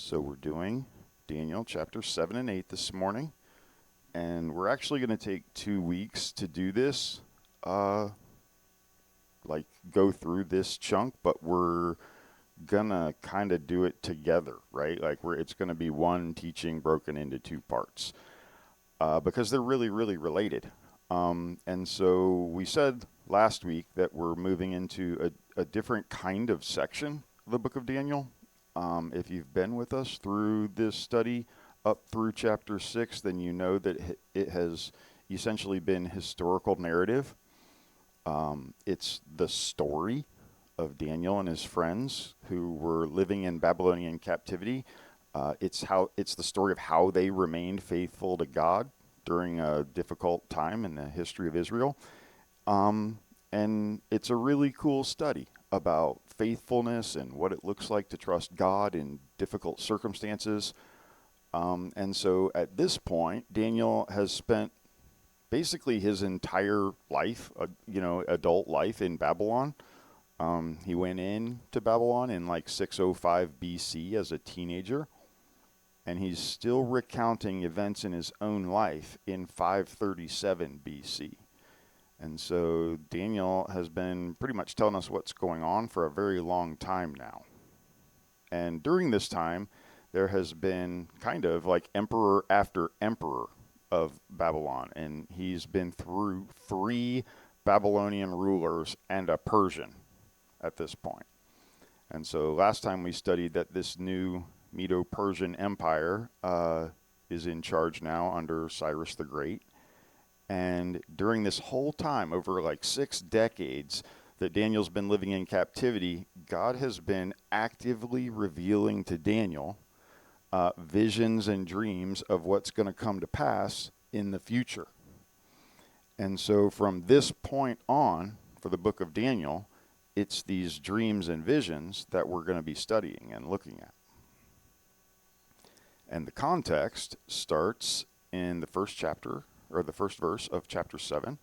So we're doing Daniel chapter 7 and 8 this morning, and we're actually going to take 2 weeks to do this, uh, go through this chunk, but we're gonna kind of do it together, right? It's going to be one teaching broken into two parts, because they're really, really related. And so we said last week that we're moving into a different kind of section of the book of Daniel. If you've been with us through this study up through chapter 6, then you know that it has essentially been historical narrative. It's the story of Daniel and his friends who were living in Babylonian captivity. It's the story of how they remained faithful to God during a difficult time in the history of Israel. And it's a really cool study about faithfulness and what it looks like to trust God in difficult circumstances. And so at this point, Daniel has spent basically his entire life, adult life in Babylon. He went into Babylon in 605 BC as a teenager, and he's still recounting events in his own life in 537 BC. And so Daniel has been pretty much telling us what's going on for a very long time now. And during this time, there has been kind of like emperor after emperor of Babylon. And he's been through 3 Babylonian rulers and a Persian at this point. And so last time we studied that this new Medo-Persian Empire is in charge now under Cyrus the Great. And during this whole time, over 6 decades that Daniel's been living in captivity, God has been actively revealing to Daniel visions and dreams of what's going to come to pass in the future. And so from this point on, for the book of Daniel, it's these dreams and visions that we're going to be studying and looking at. And the context starts in the first chapter, or the first verse of chapter 7.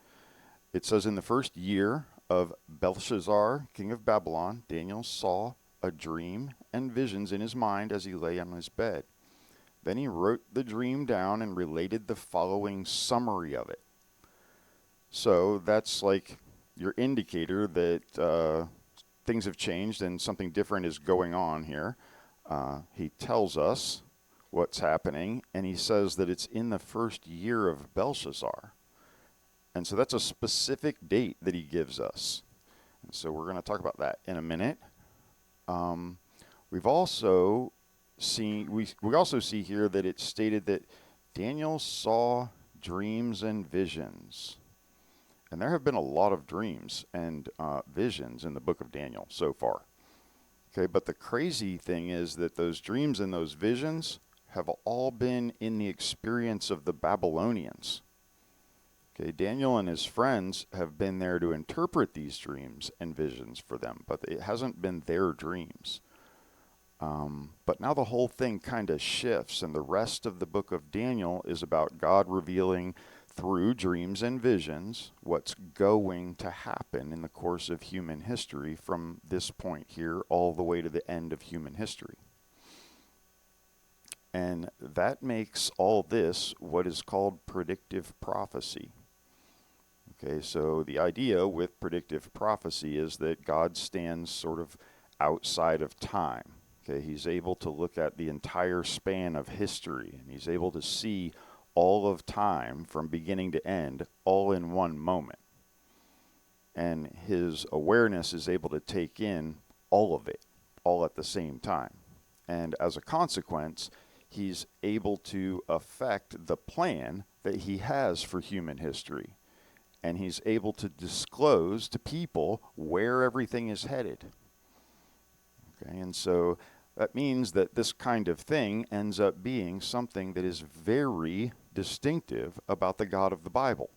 It says, "In the first year of Belshazzar, king of Babylon, Daniel saw a dream and visions in his mind as he lay on his bed. Then he wrote the dream down and related the following summary of it." So that's like your indicator that things have changed and something different is going on here. He tells us what's happening, and he says that it's in the first year of Belshazzar. And so that's a specific date that he gives us. And so we're going to talk about that in a minute. We've also seen we also see here that it's stated that Daniel saw dreams and visions. And there have been a lot of dreams and visions in the book of Daniel so far. Okay, but the crazy thing is that those dreams and those visions have all been in the experience of the Babylonians. Okay, Daniel and his friends have been there to interpret these dreams and visions for them, but it hasn't been their dreams. But now the whole thing kind of shifts, and the rest of the book of Daniel is about God revealing through dreams and visions what's going to happen in the course of human history from this point here all the way to the end of human history. And that makes all this what is called predictive prophecy. Okay, so the idea with predictive prophecy is that God stands sort of outside of time. Okay, he's able to look at the entire span of history, and he's able to see all of time from beginning to end all in one moment. And his awareness is able to take in all of it, all at the same time. And as a consequence, he's able to affect the plan that he has for human history. And he's able to disclose to people where everything is headed. Okay, and so that means that this kind of thing ends up being something that is very distinctive about the God of the Bible.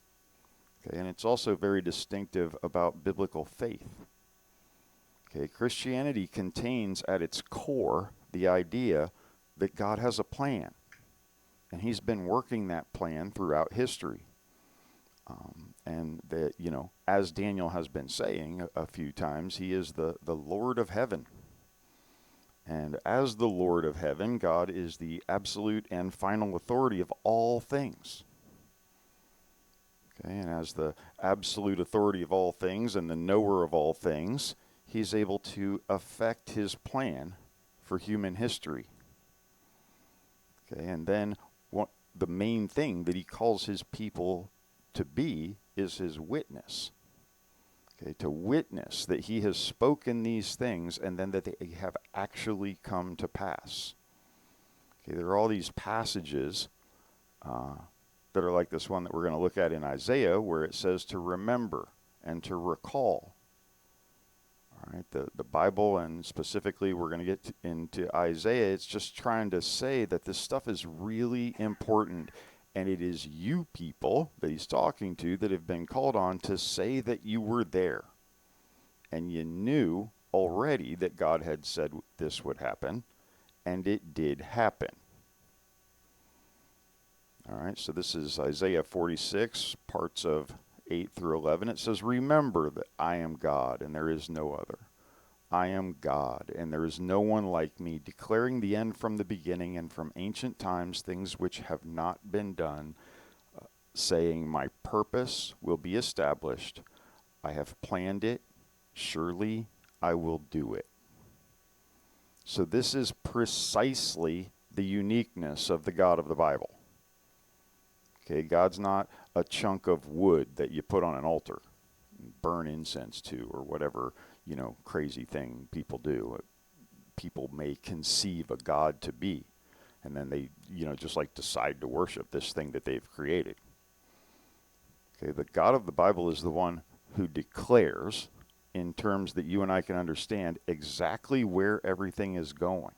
Okay, and it's also very distinctive about biblical faith. Okay, Christianity contains at its core the idea that God has a plan, and he's been working that plan throughout history. And that, as Daniel has been saying a few times, he is the Lord of heaven. And as the Lord of heaven, God is the absolute and final authority of all things. Okay, and as the absolute authority of all things and the knower of all things, he's able to affect his plan for human history. Okay, and then the main thing that he calls his people to be is his witness. Okay, to witness that he has spoken these things and then that they have actually come to pass. Okay, there are all these passages that are like this one that we're going to look at in Isaiah, where it says to remember and to recall. All right, the Bible, and specifically we're going to get into Isaiah, it's just trying to say that this stuff is really important, and it is you people that he's talking to that have been called on to say that you were there, and you knew already that God had said this would happen, and it did happen. All right, so this is Isaiah 46, parts of 8 through 11. It says, remember that I am God and there is no other. I am God and there is no one like me, declaring the end from the beginning and from ancient times things which have not been done, saying my purpose will be established. I have planned it. Surely I will do it. So this is precisely the uniqueness of the God of the Bible. Okay, God's not a chunk of wood that you put on an altar, and burn incense to, or whatever, crazy thing people do. People may conceive a God to be, and then they, just like decide to worship this thing that they've created. Okay, the God of the Bible is the one who declares, in terms that you and I can understand, exactly where everything is going.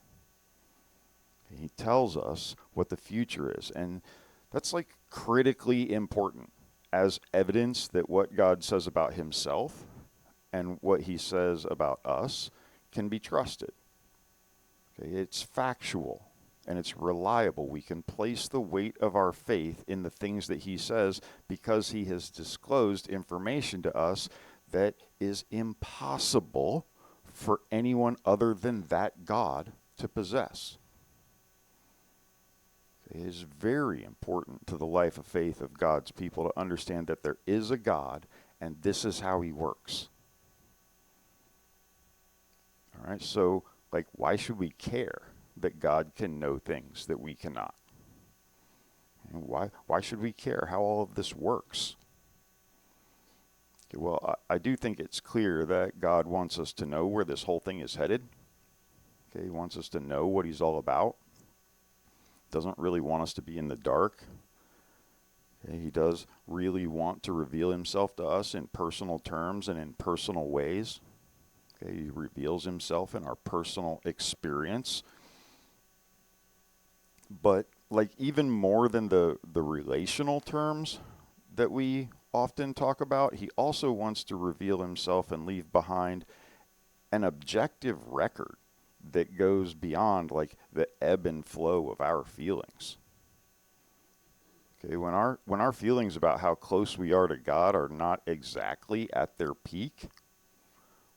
He tells us what the future is, and that's like critically important as evidence that what God says about himself and what he says about us can be trusted. Okay, it's factual and it's reliable. We can place the weight of our faith in the things that he says because he has disclosed information to us that is impossible for anyone other than that God to possess. It is very important to the life of faith of God's people to understand that there is a God and this is how he works. All right, so why should we care that God can know things that we cannot? And why should we care how all of this works? Okay, well, I do think it's clear that God wants us to know where this whole thing is headed. Okay, he wants us to know what he's all about. Doesn't really want us to be in the dark. Okay, he does really want to reveal himself to us in personal terms and in personal ways. Okay, he reveals himself in our personal experience. But even more than the relational terms that we often talk about, he also wants to reveal himself and leave behind an objective record that goes beyond the ebb and flow of our feelings. Okay, when our feelings about how close we are to God are not exactly at their peak,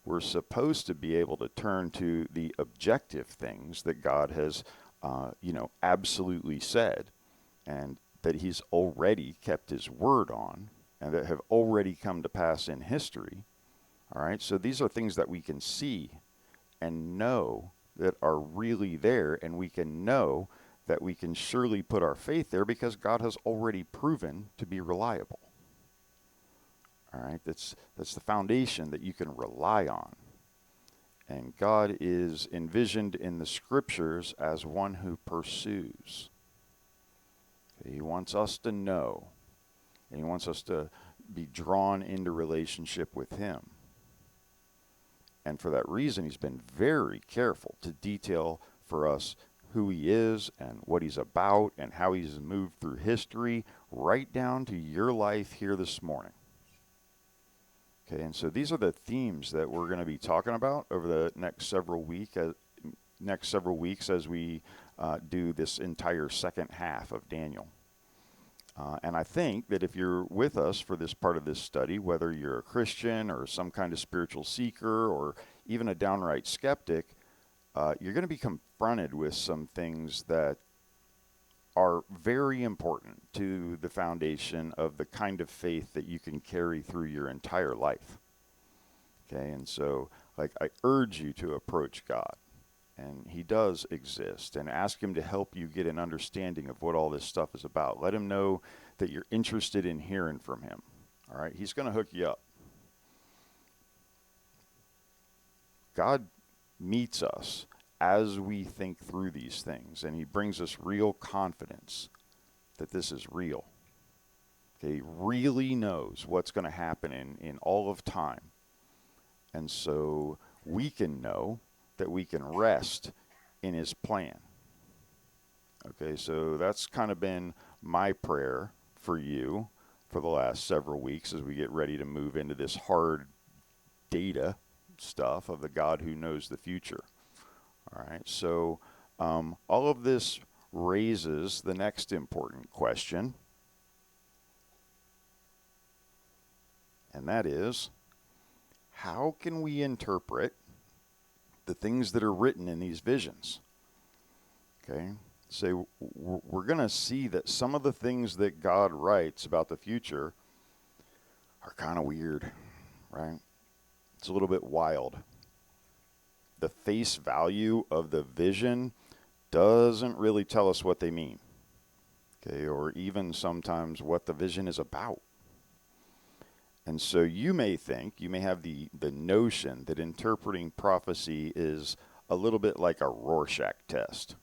we're supposed to be able to turn to the objective things that God has, absolutely said, and that he's already kept his word on, and that have already come to pass in history. All right, so these are things that we can see and know that are really there, and we can know that we can surely put our faith there because God has already proven to be reliable. All right, that's the foundation that you can rely on. And God is envisioned in the scriptures as one who pursues. He wants us to know, and he wants us to be drawn into relationship with him. And for that reason, he's been very careful to detail for us who he is and what he's about and how he's moved through history, right down to your life here this morning. Okay, and so these are the themes that we're going to be talking about over the next several weeks as we do this entire second half of Daniel. And I think that if you're with us for this part of this study, whether you're a Christian or some kind of spiritual seeker or even a downright skeptic, you're going to be confronted with some things that are very important to the foundation of the kind of faith that you can carry through your entire life. Okay, and so, like, I urge you to approach God, and He does exist, and ask Him to help you get an understanding of what all this stuff is about. Let Him know that you're interested in hearing from Him. All right, He's going to hook you up. God meets us as we think through these things, and He brings us real confidence that this is real. Okay, He really knows what's going to happen in all of time. And so we can know that we can rest in His plan. Okay, so that's kind of been my prayer for you for the last several weeks as we get ready to move into this hard data stuff of the God who knows the future. All right, so all of this raises the next important question, and that is, how can we interpret the things that are written in these visions? Okay, so we're going to see that some of the things that God writes about the future are kind of weird, right? It's a little bit wild. The face value of the vision doesn't really tell us what they mean, okay, or even sometimes what the vision is about. And so you may have the notion that interpreting prophecy is a little bit like a Rorschach test,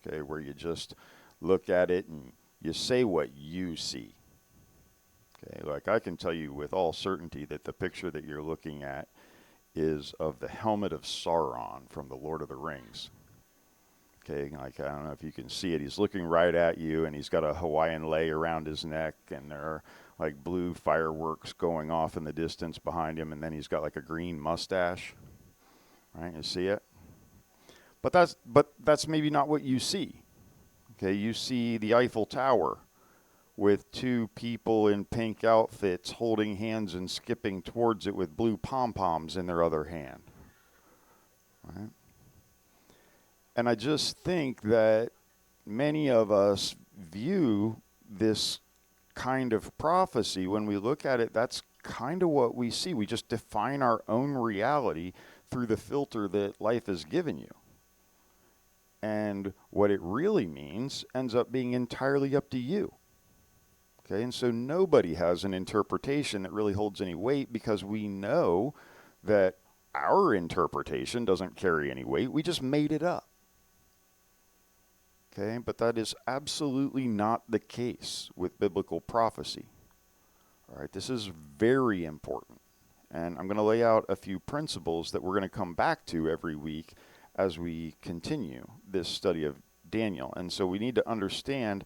okay, where you just look at it and you say what you see. Okay, like I can tell you with all certainty that the picture that you're looking at is of the helmet of Sauron from the Lord of the Rings. Okay, like I don't know if you can see it. He's looking right at you, and he's got a Hawaiian lei around his neck, and there are like blue fireworks going off in the distance behind him, and then he's got like a green mustache. Right, you see it? But that's maybe not what you see. Okay, you see the Eiffel Tower with two people in pink outfits holding hands and skipping towards it with blue pom-poms in their other hand. Right? And I just think that many of us view this kind of prophecy, when we look at it, that's kind of what we see. We just define our own reality through the filter that life has given you. And what it really means ends up being entirely up to you. Okay, and so nobody has an interpretation that really holds any weight, because we know that our interpretation doesn't carry any weight. We just made it up. Okay, but that is absolutely not the case with biblical prophecy. All right, this is very important. And I'm going to lay out a few principles that we're going to come back to every week as we continue this study of Daniel. And so we need to understand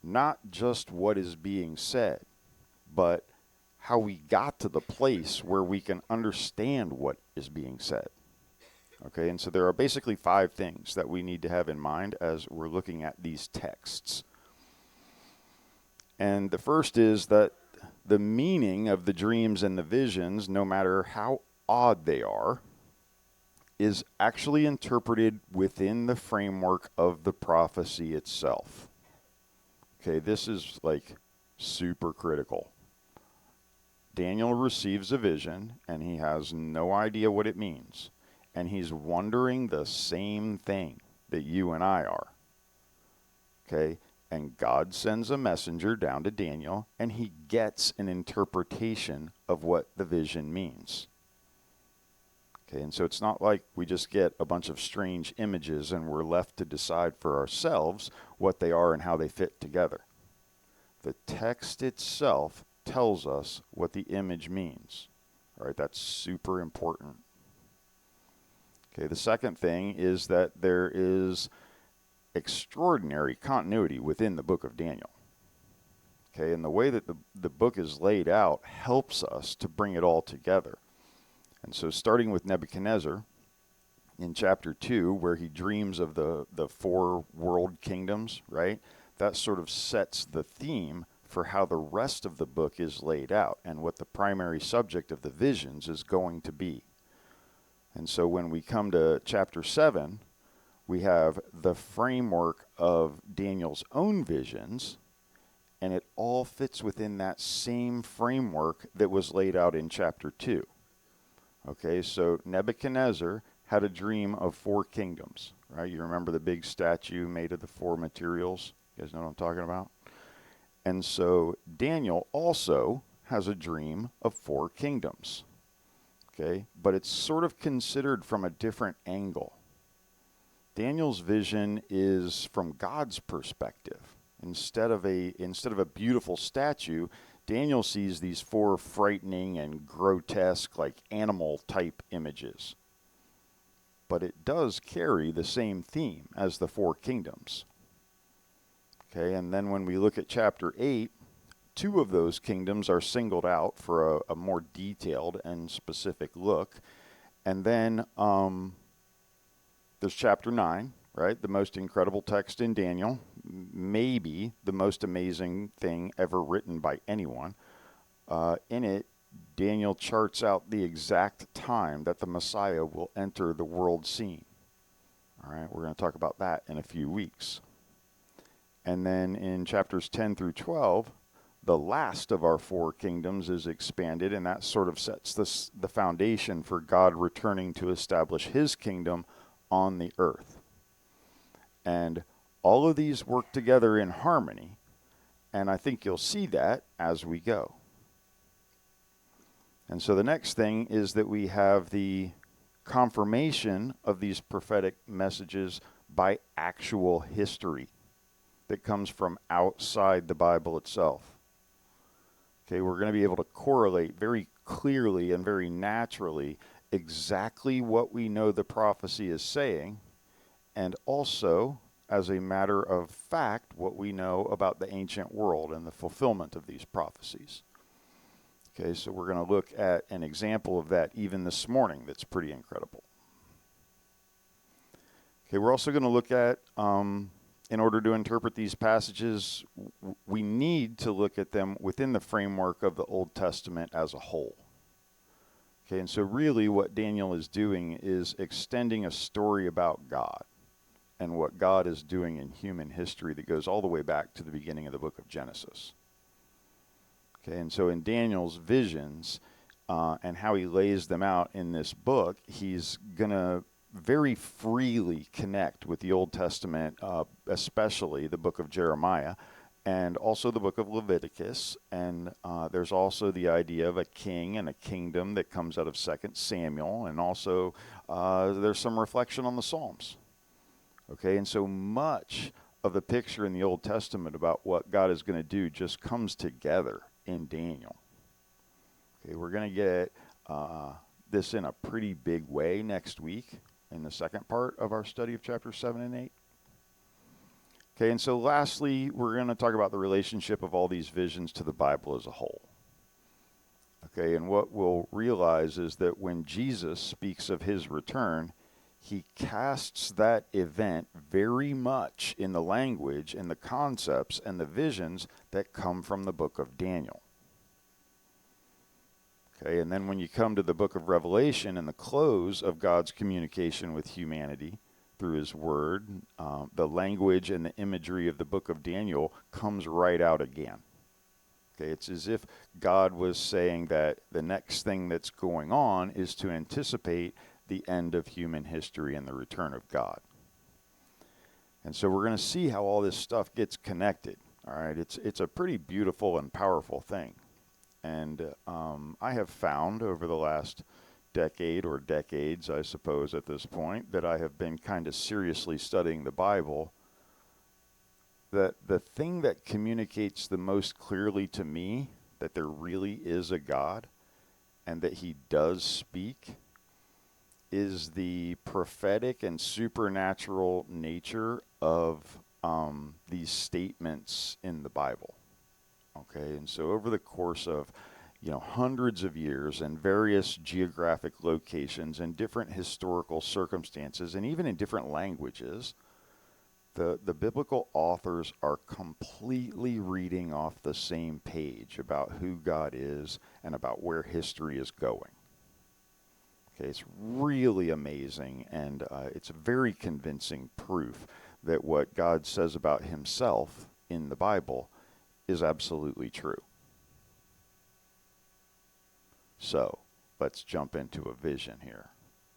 not just what is being said, but how we got to the place where we can understand what is being said. Okay, and so there are basically 5 things that we need to have in mind as we're looking at these texts. And the first is that the meaning of the dreams and the visions, no matter how odd they are, is actually interpreted within the framework of the prophecy itself. Okay, this is like super critical. Daniel receives a vision, and he has no idea what it means. And he's wondering the same thing that you and I are. Okay, and God sends a messenger down to Daniel, and he gets an interpretation of what the vision means. Okay, and so it's not like we just get a bunch of strange images and we're left to decide for ourselves what they are and how they fit together. The text itself tells us what the image means. All right, that's super important. Okay, the second thing is that there is extraordinary continuity within the book of Daniel. Okay, and the way that the book is laid out helps us to bring it all together. And so starting with Nebuchadnezzar in chapter 2, where he dreams of the 4 world kingdoms, right? That sort of sets the theme for how the rest of the book is laid out and what the primary subject of the visions is going to be. And so when we come to chapter 7, we have the framework of Daniel's own visions, and it all fits within that same framework that was laid out in chapter 2. Okay, so Nebuchadnezzar had a dream of 4 kingdoms, right? You remember the big statue made of the 4 materials? You guys know what I'm talking about? And so Daniel also has a dream of 4 kingdoms. Okay, but it's sort of considered from a different angle. Daniel's vision is from God's perspective. Instead of a beautiful statue, Daniel sees these 4 frightening and grotesque, like animal type images. But it does carry the same theme as the 4 kingdoms. Okay, and then when we look at chapter 8, 2 of those kingdoms are singled out for a more detailed and specific look. And then there's chapter 9, right? The most incredible text in Daniel, maybe the most amazing thing ever written by anyone. In it, Daniel charts out the exact time that the Messiah will enter the world scene. All right, we're going to talk about that in a few weeks. And then in chapters 10 through 12, the last of our 4 kingdoms is expanded, and that sort of sets the foundation for God returning to establish his kingdom on the earth. And all of these work together in harmony, and I think you'll see that as we go. And so the next thing is that we have the confirmation of these prophetic messages by actual history that comes from outside the Bible itself. Okay, we're going to be able to correlate very clearly and very naturally exactly what we know the prophecy is saying, and also, as a matter of fact, what we know about the ancient world and the fulfillment of these prophecies. Okay, so we're going to look at an example of that even this morning that's pretty incredible. Okay, we're also going to look at, in order to interpret these passages, we need to look at them within the framework of the Old Testament as a whole. Okay, and so really what Daniel is doing is extending a story about God and what God is doing in human history that goes all the way back to the beginning of the book of Genesis. Okay, and so in Daniel's visions and how he lays them out in this book, he's going to very freely connect with the Old Testament, especially the book of Jeremiah, and also the book of Leviticus. And there's also the idea of a king and a kingdom that comes out of 2 Samuel, and also there's some reflection on the Psalms. Okay, and so much of the picture in the Old Testament about what God is going to do just comes together in Daniel. Okay, we're going to get this in a pretty big way next week in the second part of our study of chapters 7 and 8. Okay, and so lastly, we're going to talk about the relationship of all these visions to the Bible as a whole. Okay, and what we'll realize is that when Jesus speaks of his return, he casts that event very much in the language and the concepts and the visions that come from the book of Daniel. Okay, and then when you come to the book of Revelation and the close of God's communication with humanity through his word, the language and the imagery of the book of Daniel comes right out again. Okay, it's as if God was saying that the next thing that's going on is to anticipate the end of human history and the return of God. And so we're going to see how all this stuff gets connected. All right, it's a pretty beautiful and powerful thing. And I have found over the last decade or decades, I suppose at this point, that I have been kind of seriously studying the Bible, that the thing that communicates the most clearly to me that there really is a God and that he does speak is the prophetic and supernatural nature of these statements in the Bible. Okay, and so over the course of, hundreds of years and various geographic locations and different historical circumstances and even in different languages, the biblical authors are completely reading off the same page about who God is and about where history is going. Okay, it's really amazing, and it's very convincing proof that what God says about himself in the Bible is absolutely true. So, let's jump into a vision here.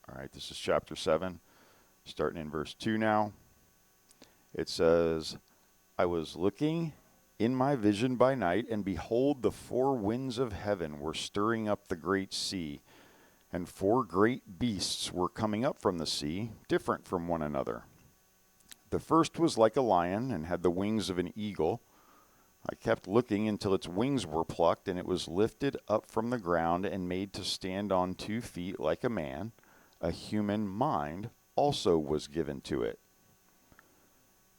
All right, this is chapter 7, starting in verse 2 now. It says, I was looking in my vision by night, and behold, the four winds of heaven were stirring up the great sea, and four great beasts were coming up from the sea, different from one another. The first was like a lion, and had the wings of an eagle. I kept looking until its wings were plucked, and it was lifted up from the ground and made to stand on 2 feet like a man. A human mind also was given to it.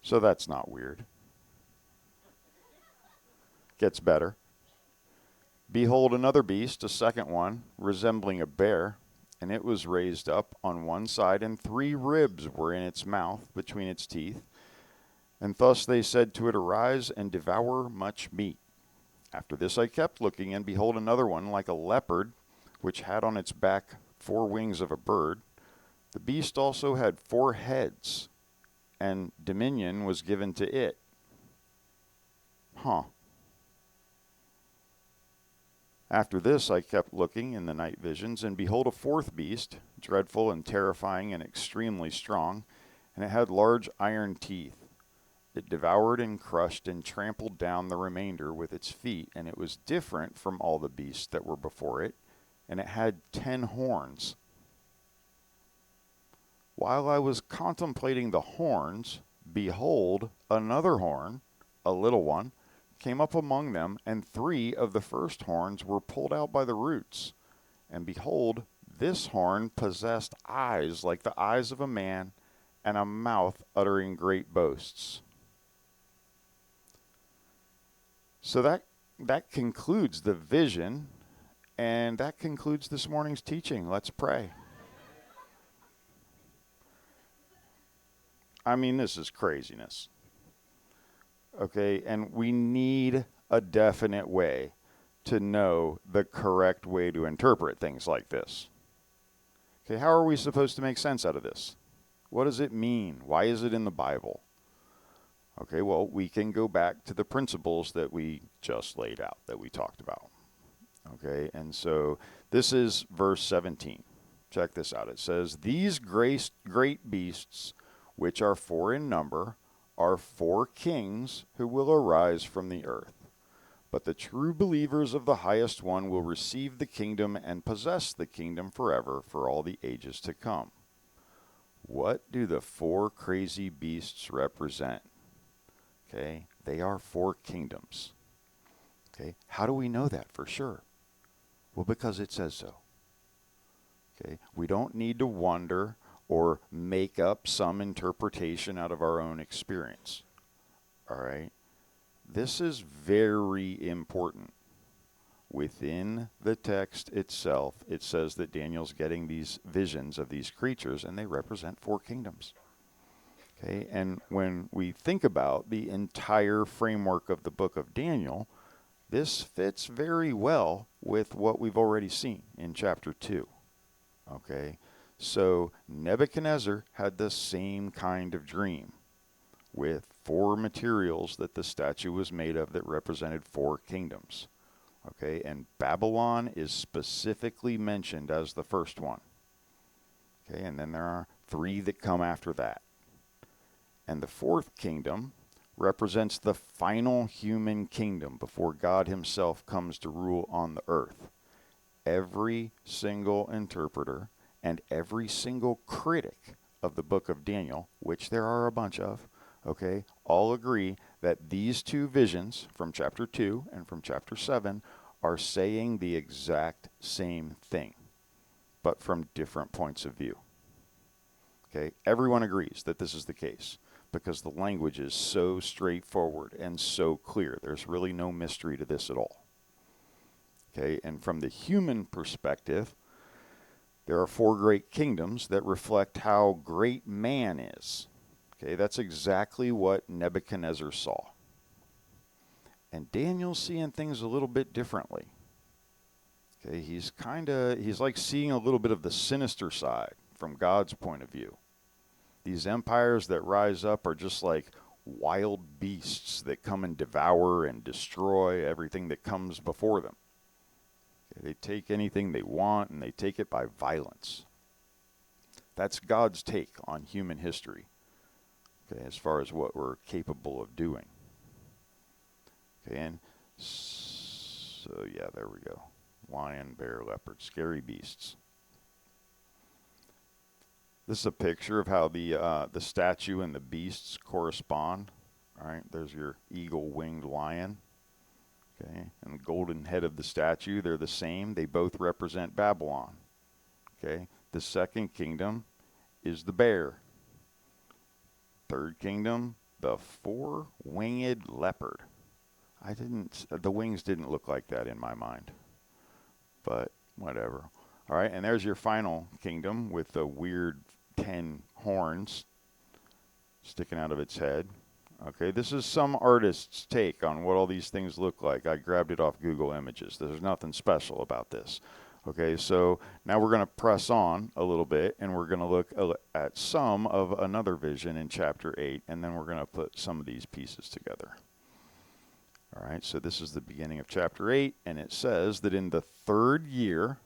So that's not weird. Gets better. Behold, another beast, a second one, resembling a bear, and it was raised up on one side, and 3 ribs were in its mouth between its teeth. And thus they said to it, Arise and devour much meat. After this I kept looking, and behold, another one, like a leopard, which had on its back 4 wings of a bird. The beast also had 4 heads, and dominion was given to it. After this I kept looking in the night visions, and behold, a 4th beast, dreadful and terrifying and extremely strong, and it had large iron teeth. It devoured and crushed and trampled down the remainder with its feet, and it was different from all the beasts that were before it, and it had 10 horns. While I was contemplating the horns, behold, another horn, a little one, came up among them, and 3 of the first horns were pulled out by the roots. And behold, this horn possessed eyes like the eyes of a man, and a mouth uttering great boasts. So that concludes the vision, and that concludes this morning's teaching. Let's pray. I mean, this is craziness. Okay, and we need a definite way to know the correct way to interpret things like this. Okay, how are we supposed to make sense out of this? What does it mean? Why is it in the Bible? Okay, well, we can go back to the principles that we just laid out, that we talked about. Okay, and so this is verse 17. Check this out. It says, These great beasts, which are 4 in number, are 4 kings who will arise from the earth. But the true believers of the highest one will receive the kingdom and possess the kingdom forever for all the ages to come. What do the 4 crazy beasts represent? Okay, they are 4 kingdoms. Okay, how do we know that for sure? Well, because it says so. Okay, we don't need to wonder or make up some interpretation out of our own experience. All right? This is very important. Within the text itself, it says that Daniel's getting these visions of these creatures, and they represent 4 kingdoms. Okay, and when we think about the entire framework of the book of Daniel, this fits very well with what we've already seen in chapter 2. Okay, so Nebuchadnezzar had the same kind of dream with 4 materials that the statue was made of that represented 4 kingdoms. Okay, and Babylon is specifically mentioned as the first one. Okay, and then there are 3 that come after that. And the 4th kingdom represents the final human kingdom before God himself comes to rule on the earth. Every single interpreter and every single critic of the book of Daniel, which there are a bunch of, okay, all agree that these 2 visions from chapter 2 and from chapter 7 are saying the exact same thing, but from different points of view. Okay, everyone agrees that this is the case because the language is so straightforward and so clear. There's really no mystery to this at all. Okay, and from the human perspective, there are 4 great kingdoms that reflect how great man is. Okay, that's exactly what Nebuchadnezzar saw. And Daniel's seeing things a little bit differently. Okay, he's like seeing a little bit of the sinister side from God's point of view. These empires that rise up are just like wild beasts that come and devour and destroy everything that comes before them. Okay, they take anything they want and they take it by violence. That's God's take on human history, okay, as far as what we're capable of doing. Okay, and so yeah, there we go. Lion, bear, leopard, scary beasts. This is a picture of how the statue and the beasts correspond. All right, there's your eagle-winged lion. Okay, and the golden head of the statue, they're the same. They both represent Babylon. Okay, the second kingdom is the bear. Third kingdom, the four-winged leopard. The wings didn't look like that in my mind, but whatever. All right, and there's your final kingdom with the weird 10 horns sticking out of its head. Okay, this is some artist's take on what all these things look like. I grabbed it off Google Images. There's nothing special about this. Okay, so now we're going to press on a little bit, and we're going to look at some of another vision in chapter 8, and then we're going to put some of these pieces together. All right, so this is the beginning of chapter 8, and it says that in the 3rd year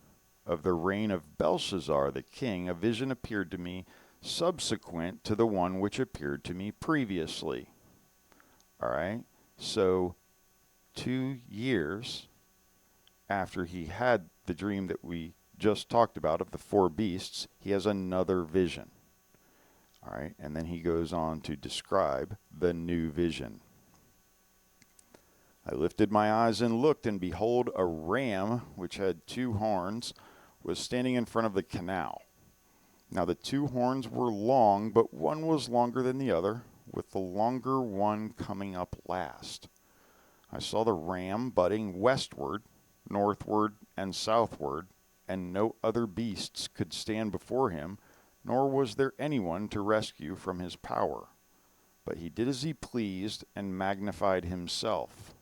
of the reign of Belshazzar the king, a vision appeared to me subsequent to the one which appeared to me previously. All right, so 2 years after he had the dream that we just talked about of the 4 beasts, he has another vision. All right, and then he goes on to describe the new vision. I lifted my eyes and looked, and behold, a ram which had 2 horns was standing in front of the canal. Now the 2 horns were long, but one was longer than the other, with the longer one coming up last. I saw the ram butting westward, northward, and southward, and no other beasts could stand before him, nor was there anyone to rescue from his power. But he did as he pleased and magnified himself.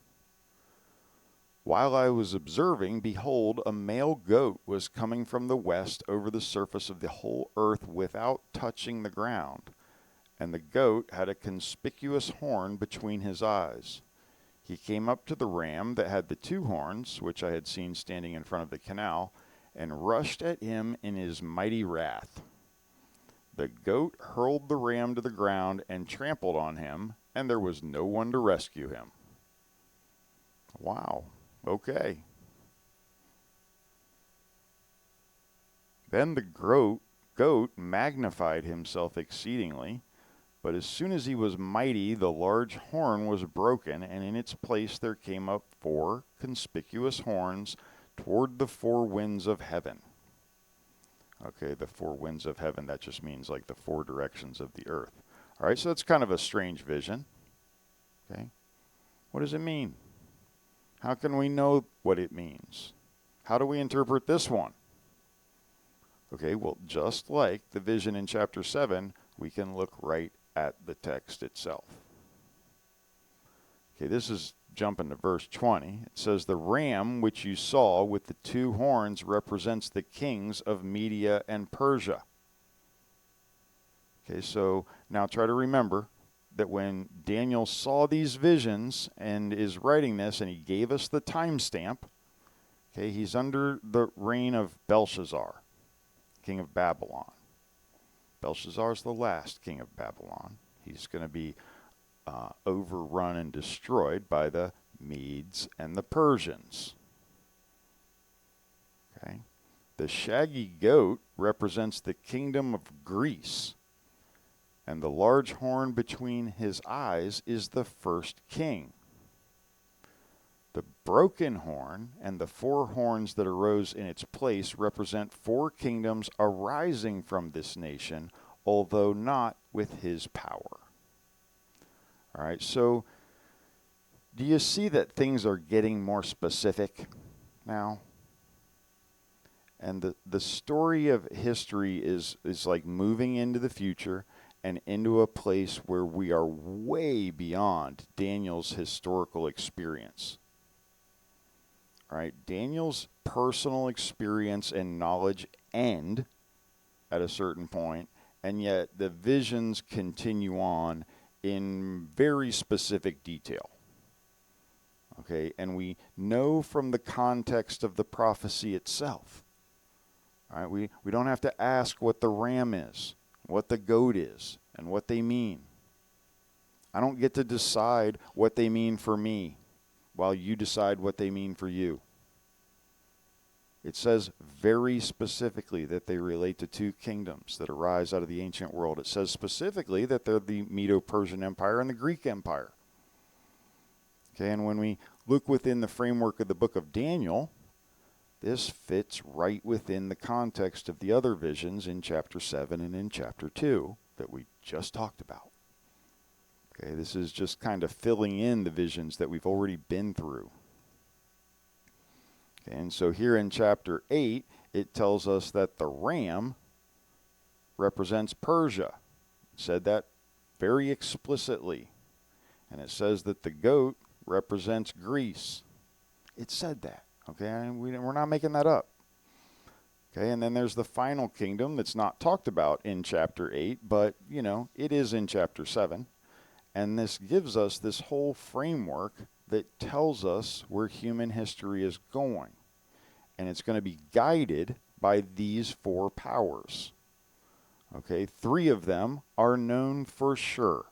While I was observing, behold, a male goat was coming from the west over the surface of the whole earth without touching the ground. And the goat had a conspicuous horn between his eyes. He came up to the ram that had the 2 horns, which I had seen standing in front of the canal, and rushed at him in his mighty wrath. The goat hurled the ram to the ground and trampled on him, and there was no one to rescue him. Wow. Okay. Then the goat magnified himself exceedingly, but as soon as he was mighty, the large horn was broken, and in its place there came up 4 conspicuous horns toward the 4 winds of heaven. Okay, the 4 winds of heaven, that just means like the 4 directions of the earth. All right, so that's kind of a strange vision. Okay, what does it mean? How can we know what it means? How do we interpret this one? Okay, well, just like the vision in chapter 7, we can look right at the text itself. Okay, this is jumping to verse 20. It says, the ram which you saw with the 2 horns represents the kings of Media and Persia. Okay, so now try to remember that when Daniel saw these visions and is writing this, and he gave us the timestamp, okay, he's under the reign of Belshazzar, king of Babylon. Belshazzar is the last king of Babylon. He's going to be overrun and destroyed by the Medes and the Persians. Okay, the shaggy goat represents the kingdom of Greece, and the large horn between his eyes is the first king. The broken horn and the 4 horns that arose in its place represent 4 kingdoms arising from this nation, although not with his power. All right, so do you see that things are getting more specific now? And the story of history is like moving into the future and into a place where we are way beyond Daniel's historical experience. right? Daniel's personal experience and knowledge end at a certain point, and yet the visions continue on in very specific detail. Okay, and we know from the context of the prophecy itself. All right, we don't have to ask what the ram is, what the goat is, and what they mean. I don't get to decide what they mean for me while you decide what they mean for you. It says very specifically that they relate to two kingdoms that arise out of the ancient world. It says specifically that they're the Medo-Persian Empire and the Greek Empire. Okay, and when we look within the framework of the book of Daniel, this fits right within the context of the other visions in chapter 7 and in chapter 2 that we just talked about. Okay, this is just kind of filling in the visions that we've already been through. Okay, and so here in chapter 8, it tells us that the ram represents Persia. It said that very explicitly. And it says that the goat represents Greece. It said that. Okay, and we're not making that up. Okay, and then there's the final kingdom that's not talked about in chapter 8, but, it is in chapter 7. And this gives us this whole framework that tells us where human history is going. And it's going to be guided by these four powers. Okay, 3 of them are known for sure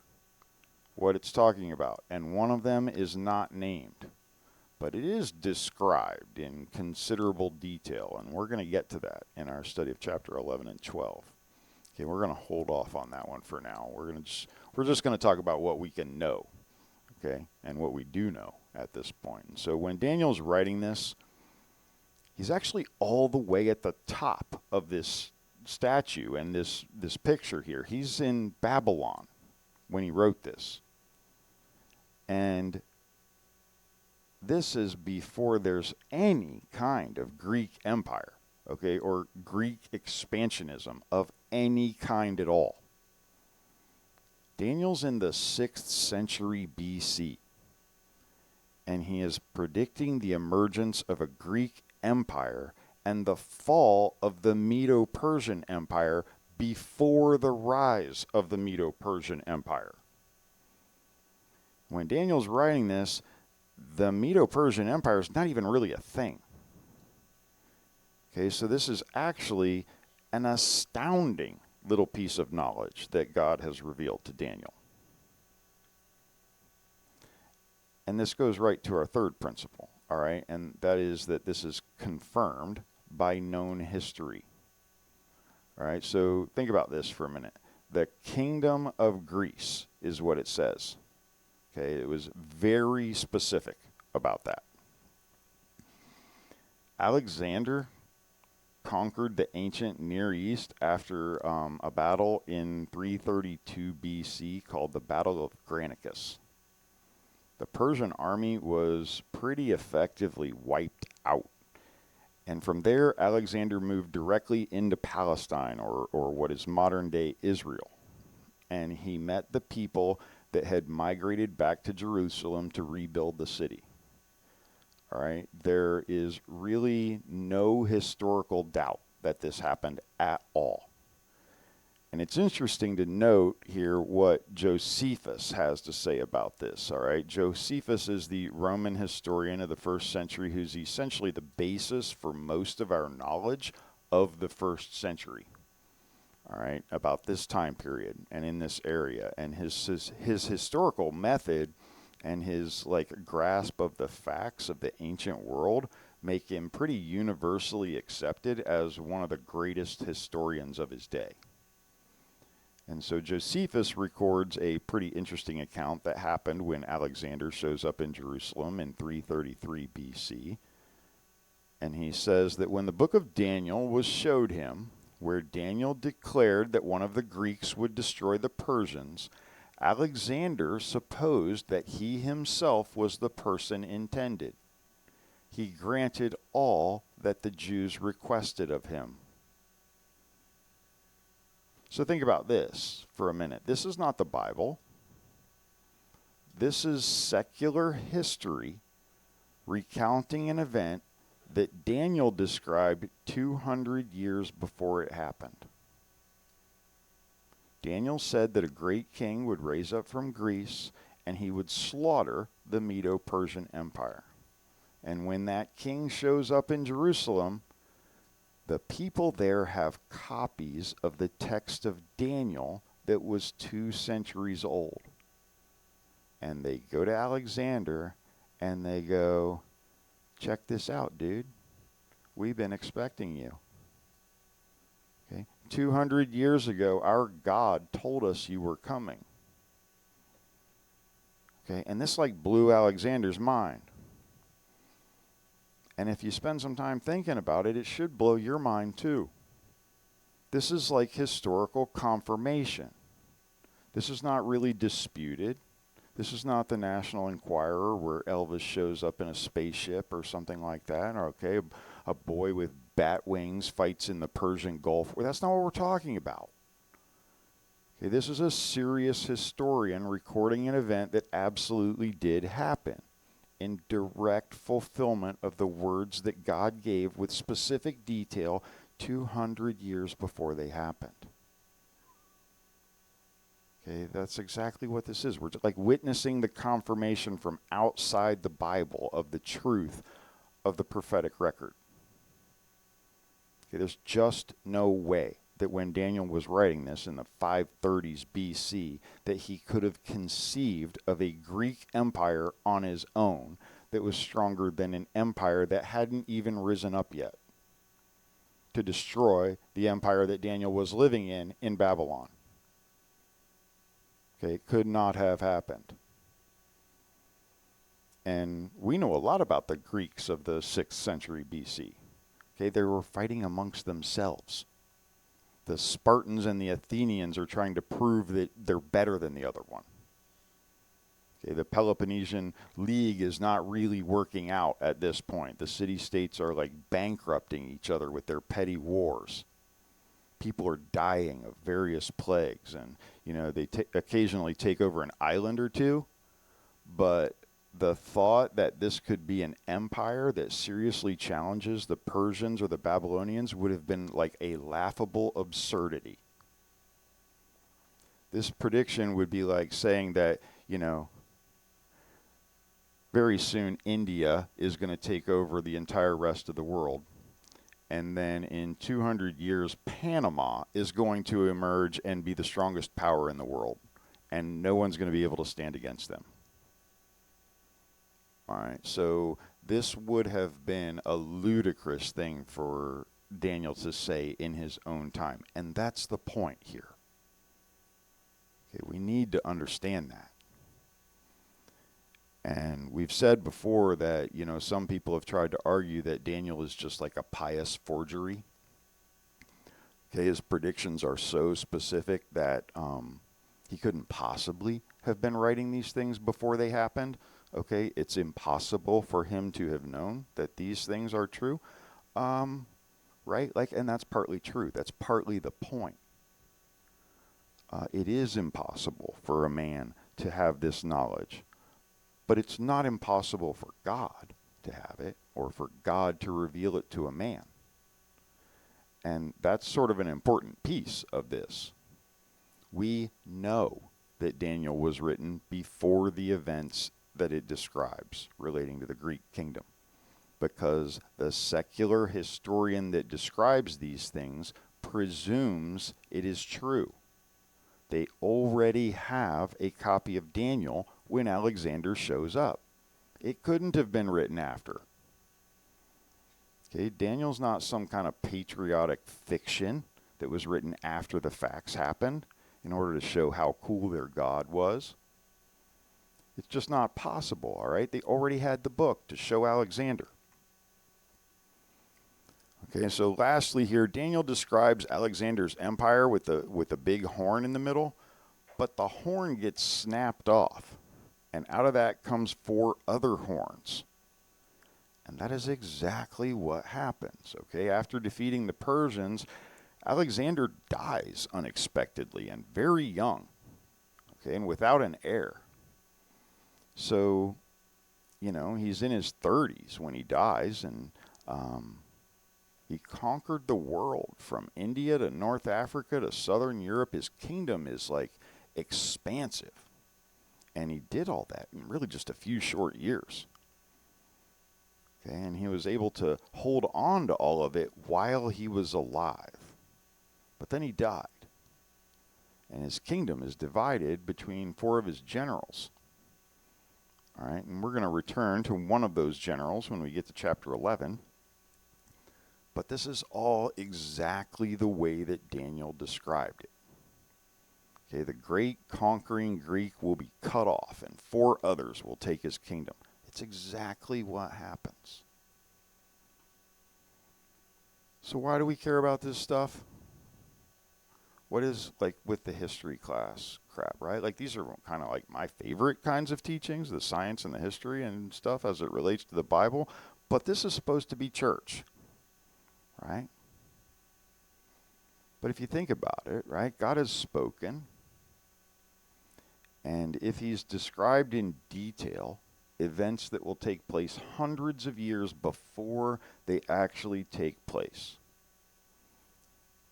what it's talking about, and one of them is not named. But it is described in considerable detail, and we're going to get to that in our study of chapter 11 and 12. Okay, we're going to hold off on that one for now. We're just going to talk about what we can know, okay, and what we do know at this point. And so when Daniel's writing this, he's actually all the way at the top of this statue and this picture here. He's in Babylon when he wrote this. And this is before there's any kind of Greek empire, okay, or Greek expansionism of any kind at all. Daniel's in the 6th century BC, and he is predicting the emergence of a Greek empire and the fall of the Medo-Persian Empire before the rise of the Medo-Persian Empire. When Daniel's writing this, the Medo-Persian Empire is not even really a thing. Okay, so this is actually an astounding little piece of knowledge that God has revealed to Daniel. And this goes right to our third principle, all right? And that is that this is confirmed by known history. All right, so think about this for a minute. The kingdom of Greece is what it says. Okay, it was very specific about that. Alexander conquered the ancient Near East after a battle in 332 BC called the Battle of Granicus. The Persian army was pretty effectively wiped out. And from there, Alexander moved directly into Palestine, or what is modern-day Israel. And he met the people that had migrated back to Jerusalem to rebuild the city. All right, there is really no historical doubt that this happened at all. And it's interesting to note here what Josephus has to say about this, all right? Josephus is the Roman historian of the 1st century who's essentially the basis for most of our knowledge of the 1st century, all right, about this time period and in this area. And his historical method and his grasp of the facts of the ancient world make him pretty universally accepted as one of the greatest historians of his day. And so Josephus records a pretty interesting account that happened when Alexander shows up in Jerusalem in 333 BC. And he says that when the book of Daniel was showed him, where Daniel declared that one of the Greeks would destroy the Persians, Alexander supposed that he himself was the person intended. He granted all that the Jews requested of him. So think about this for a minute. This is not the Bible. This is secular history recounting an event that Daniel described 200 years before it happened. Daniel said that a great king would raise up from Greece and he would slaughter the Medo-Persian Empire. And when that king shows up in Jerusalem, the people there have copies of the text of Daniel that was 2 centuries old. And they go to Alexander and they go, check this out, dude. We've been expecting you. Okay? 200 years ago, our God told us you were coming. Okay? And this like blew Alexander's mind. And if you spend some time thinking about it, it should blow your mind too. This is like historical confirmation. This is not really disputed. This is not the National Enquirer where Elvis shows up in a spaceship or something like that. Or, okay, a boy with bat wings fights in the Persian Gulf. Well, that's not what we're talking about. Okay, this is a serious historian recording an event that absolutely did happen in direct fulfillment of the words that God gave with specific detail 200 years before they happened. Okay, that's exactly what this is. We're like witnessing the confirmation from outside the Bible of the truth of the prophetic record. Okay, there's just no way that when Daniel was writing this in the 530s BC, that he could have conceived of a Greek empire on his own that was stronger than an empire that hadn't even risen up yet to destroy the empire that Daniel was living in Babylon. Okay, it could not have happened. And we know a lot about the Greeks of the 6th century BC. Okay, they were fighting amongst themselves. The Spartans and the Athenians are trying to prove that they're better than the other one. Okay, the Peloponnesian League is not really working out at this point. The city-states are like bankrupting each other with their petty wars. People are dying of various plagues, and they occasionally take over an island or two, but the thought that this could be an empire that seriously challenges the Persians or the Babylonians would have been like a laughable absurdity. This prediction would be like saying that, very soon India is going to take over the entire rest of the world. And then in 200 years, Panama is going to emerge and be the strongest power in the world. And no one's going to be able to stand against them. All right, so this would have been a ludicrous thing for Daniel to say in his own time. And that's the point here. Okay, we need to understand that. And we've said before that, some people have tried to argue that Daniel is just like a pious forgery. Okay, his predictions are so specific that he couldn't possibly have been writing these things before they happened. Okay, it's impossible for him to have known that these things are true. Right? And that's partly true. That's partly the point. It is impossible for a man to have this knowledge. But it's not impossible for God to have it or for God to reveal it to a man. And that's sort of an important piece of this. We know that Daniel was written before the events that it describes relating to the Greek kingdom, because the secular historian that describes these things presumes it is true. They already have a copy of Daniel when Alexander shows up. It couldn't have been written after. Okay, Daniel's not some kind of patriotic fiction that was written after the facts happened in order to show how cool their God was. It's just not possible, all right? They already had the book to show Alexander. Okay, so lastly here, Daniel describes Alexander's empire with the big horn in the middle, but the horn gets snapped off. And out of that comes 4 other horns. And that is exactly what happens. Okay, after defeating the Persians, Alexander dies unexpectedly and very young. Okay, and without an heir. So, he's in his 30s when he dies, and He conquered the world from India to North Africa to Southern Europe. His kingdom is like expansive. And he did all that in really just a few short years. Okay, and he was able to hold on to all of it while he was alive. But then he died. And his kingdom is divided between 4 of his generals. All right, and we're going to return to one of those generals when we get to chapter 11. But this is all exactly the way that Daniel described it. Okay, the great conquering Greek will be cut off, and 4 others will take his kingdom. It's exactly what happens. So why do we care about this stuff? What is, like, with the history class crap, right? Like, these are kind of like my favorite kinds of teachings, the science and the history and stuff as it relates to the Bible. But this is supposed to be church, right? But if you think about it, right, God has spoken. And if he's described in detail events that will take place hundreds of years before they actually take place.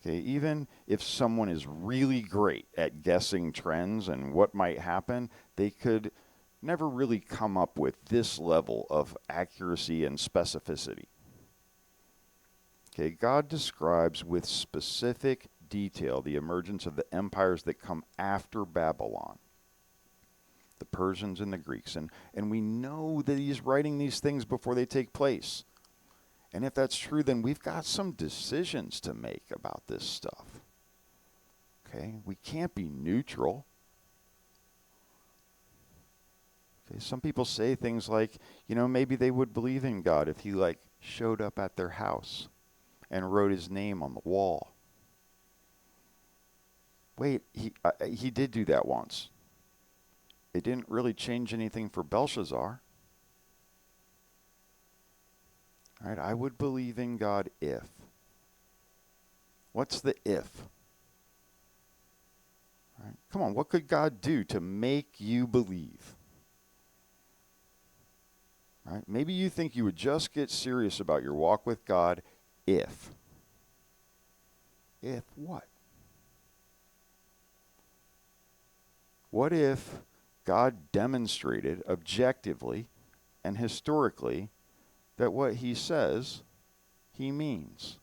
Okay, even if someone is really great at guessing trends and what might happen, they could never really come up with this level of accuracy and specificity. Okay, God describes with specific detail the emergence of the empires that come after Babylon. The Persians and the Greeks. And we know that he's writing these things before they take place. And if that's true, then we've got some decisions to make about this stuff. Okay? We can't be neutral. Okay? Some people say things like, maybe they would believe in God if he, like, showed up at their house and wrote his name on the wall. Wait, he did do that once. It didn't really change anything for Belshazzar. All right, I would believe in God if. What's the if? All right, come on, what could God do to make you believe? All right, maybe you think you would just get serious about your walk with God if. If what? What if God demonstrated objectively and historically that what he says, he means,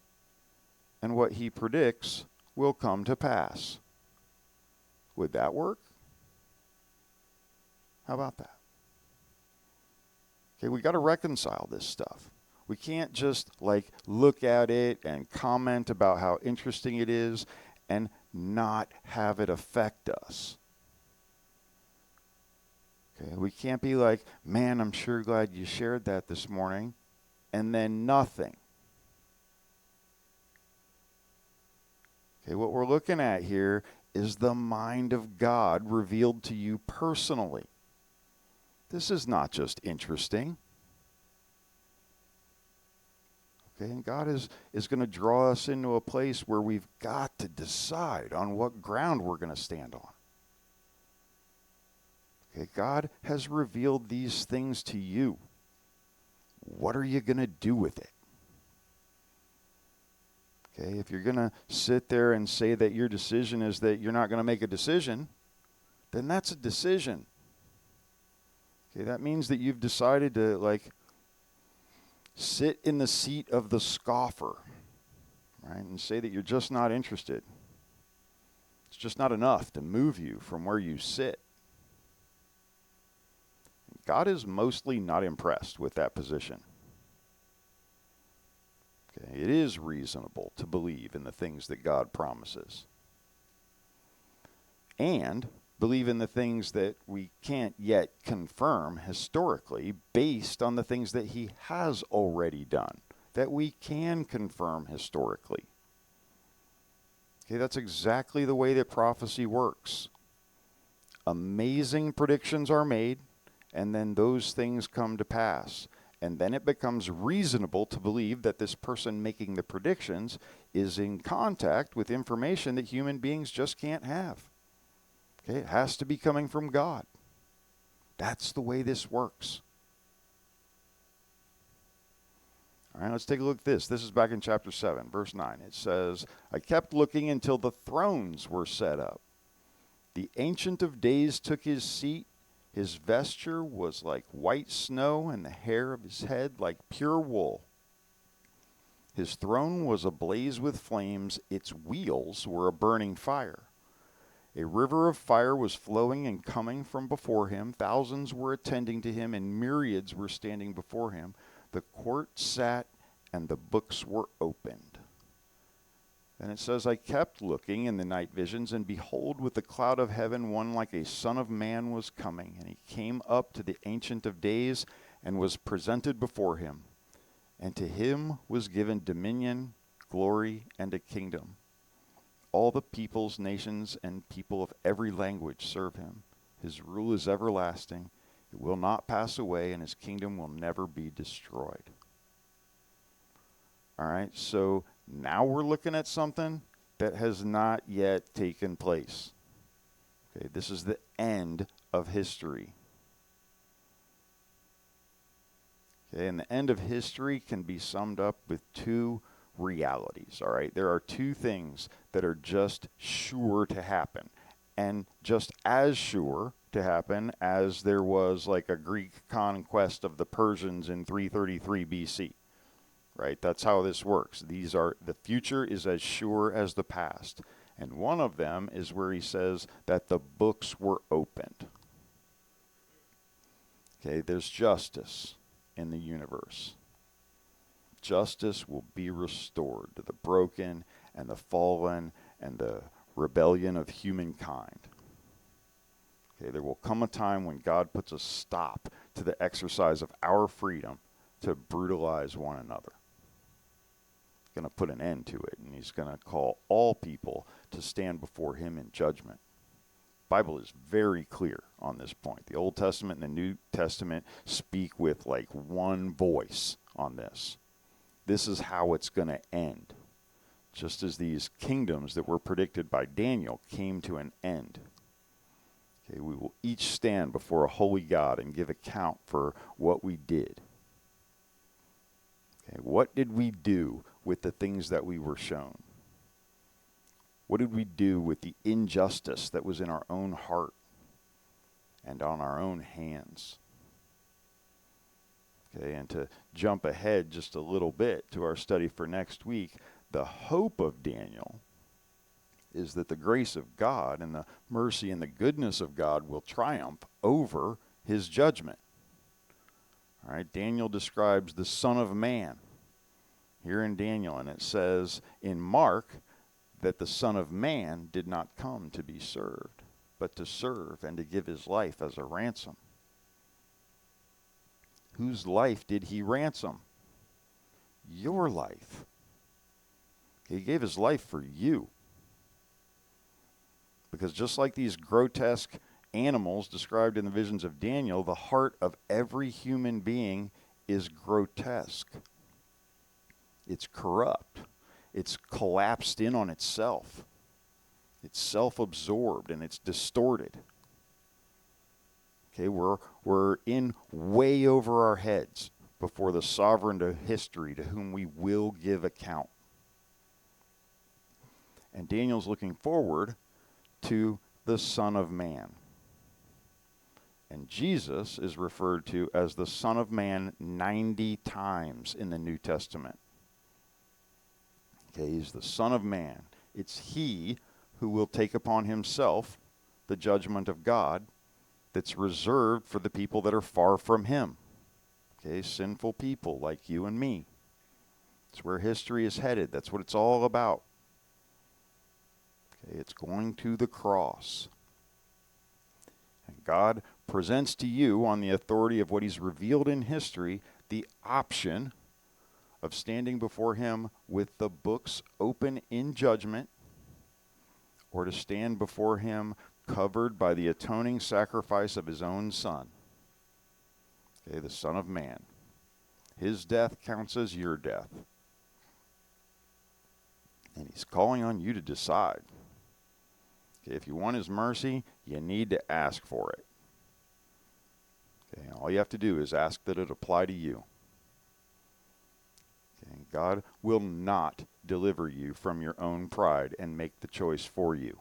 and what he predicts will come to pass? Would that work? How about that? Okay, we got to reconcile this stuff. We can't just look at it and comment about how interesting it is and not have it affect us. Okay, we can't be like, man, I'm sure glad you shared that this morning, and then nothing. Okay, what we're looking at here is the mind of God revealed to you personally. This is not just interesting. Okay, and God is going to draw us into a place where we've got to decide on what ground we're going to stand on. Okay, God has revealed these things to you. What are you going to do with it? Okay, if you're going to sit there and say that your decision is that you're not going to make a decision, then that's a decision. Okay, that means that you've decided to sit in the seat of the scoffer, right, and say that you're just not interested. It's just not enough to move you from where you sit. God is mostly not impressed with that position. Okay, it is reasonable to believe in the things that God promises. And believe in the things that we can't yet confirm historically based on the things that he has already done, that we can confirm historically. Okay, that's exactly the way that prophecy works. Amazing predictions are made, and then those things come to pass. And then it becomes reasonable to believe that this person making the predictions is in contact with information that human beings just can't have. Okay, it has to be coming from God. That's the way this works. All right, let's take a look at this. This is back in chapter 7, verse 9. It says, I kept looking until the thrones were set up. The Ancient of Days took his seat. His vesture was like white snow, and the hair of his head like pure wool. His throne was ablaze with flames. Its wheels were a burning fire. A river of fire was flowing and coming from before him. Thousands were attending to him, and myriads were standing before him. The court sat, and the books were opened. And it says, I kept looking in the night visions, and behold, with the cloud of heaven, one like a son of man was coming. And he came up to the Ancient of Days, and was presented before him. And to him was given dominion, glory, and a kingdom. All the peoples, nations, and people of every language serve him. His rule is everlasting. It will not pass away, and his kingdom will never be destroyed. All right, so now we're looking at something that has not yet taken place. Okay, this is the end of history. Okay, and the end of history can be summed up with two realities, all right? There are two things that are just sure to happen, and just as sure to happen as there was like a Greek conquest of the Persians in 333 BC, right? That's how this works. The future is as sure as the past, and one of them is where he says that the books were opened. Okay, there's justice in the universe. Justice will be restored to the broken and the fallen and the rebellion of humankind. Okay, there will come a time when God puts a stop to the exercise of our freedom to brutalize one another. He's going to put an end to it, and he's going to call all people to stand before him in judgment. The Bible is very clear on this point. The Old Testament and the New Testament speak with like one voice on this. This is how it's going to end, just as these kingdoms that were predicted by Daniel came to an end. Okay, we will each stand before a holy God and give account for what we did. Okay, what did we do with the things that we were shown? What did we do with the injustice that was in our own heart and on our own hands? Okay, and to jump ahead just a little bit to our study for next week, the hope of Daniel is that the grace of God and the mercy and the goodness of God will triumph over his judgment. All right, Daniel describes the Son of Man here in Daniel, and it says in Mark that the Son of Man did not come to be served, but to serve and to give his life as a ransom. Whose life did he ransom? Your life. He gave his life for you. Because just like these grotesque animals described in the visions of Daniel, the heart of every human being is grotesque. It's corrupt. It's collapsed in on itself. It's self-absorbed and it's distorted. Okay, we're in way over our heads before the sovereign of history to whom we will give account. And Daniel's looking forward to the Son of Man. And Jesus is referred to as the Son of Man 90 times in the New Testament. Okay, he's the Son of Man. It's he who will take upon himself the judgment of God that's reserved for the people that are far from him. Okay, sinful people like you and me. It's where history is headed. That's what it's all about. Okay, it's going to the cross. And God presents to you, on the authority of what he's revealed in history, the option of standing before him with the books open in judgment, or to stand before him covered by the atoning sacrifice of his own Son. Okay, the Son of Man. His death counts as your death. And he's calling on you to decide. Okay, if you want his mercy, you need to ask for it. Okay, all you have to do is ask that it apply to you. God will not deliver you from your own pride and make the choice for you.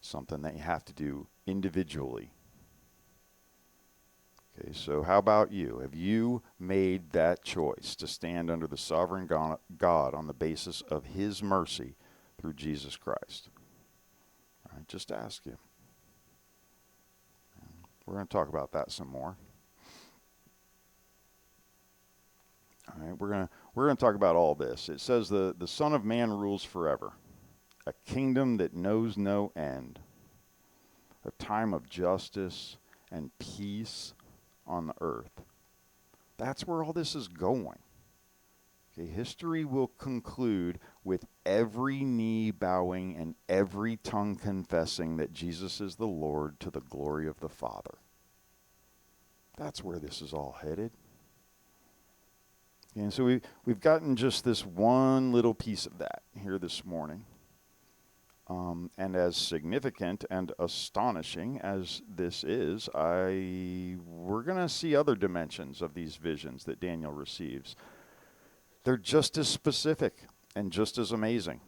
Something that you have to do individually. Okay, so how about you? Have you made that choice to stand under the sovereign God on the basis of his mercy through Jesus Christ? All right, just ask him. We're going to talk about that some more. All right, we're going to talk about all this. It says the Son of Man rules forever, a kingdom that knows no end, a time of justice and peace on the earth. That's where all this is going. Okay, history will conclude with every knee bowing and every tongue confessing that Jesus is the Lord to the glory of the Father. That's where this is all headed. And so we've gotten just this one little piece of that here this morning. And as significant and astonishing as this is, we're going to see other dimensions of these visions that Daniel receives. They're just as specific and just as amazing.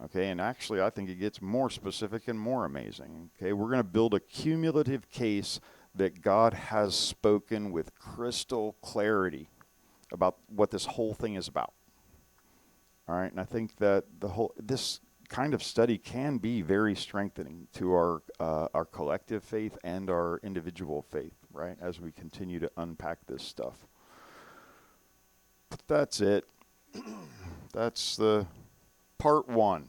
Okay, and actually I think it gets more specific and more amazing. Okay, we're going to build a cumulative case that God has spoken with crystal clarity about what this whole thing is about. All right, and I think that this kind of study can be very strengthening to our collective faith and our individual faith, right, as we continue to unpack this stuff. But that's it. That's the part one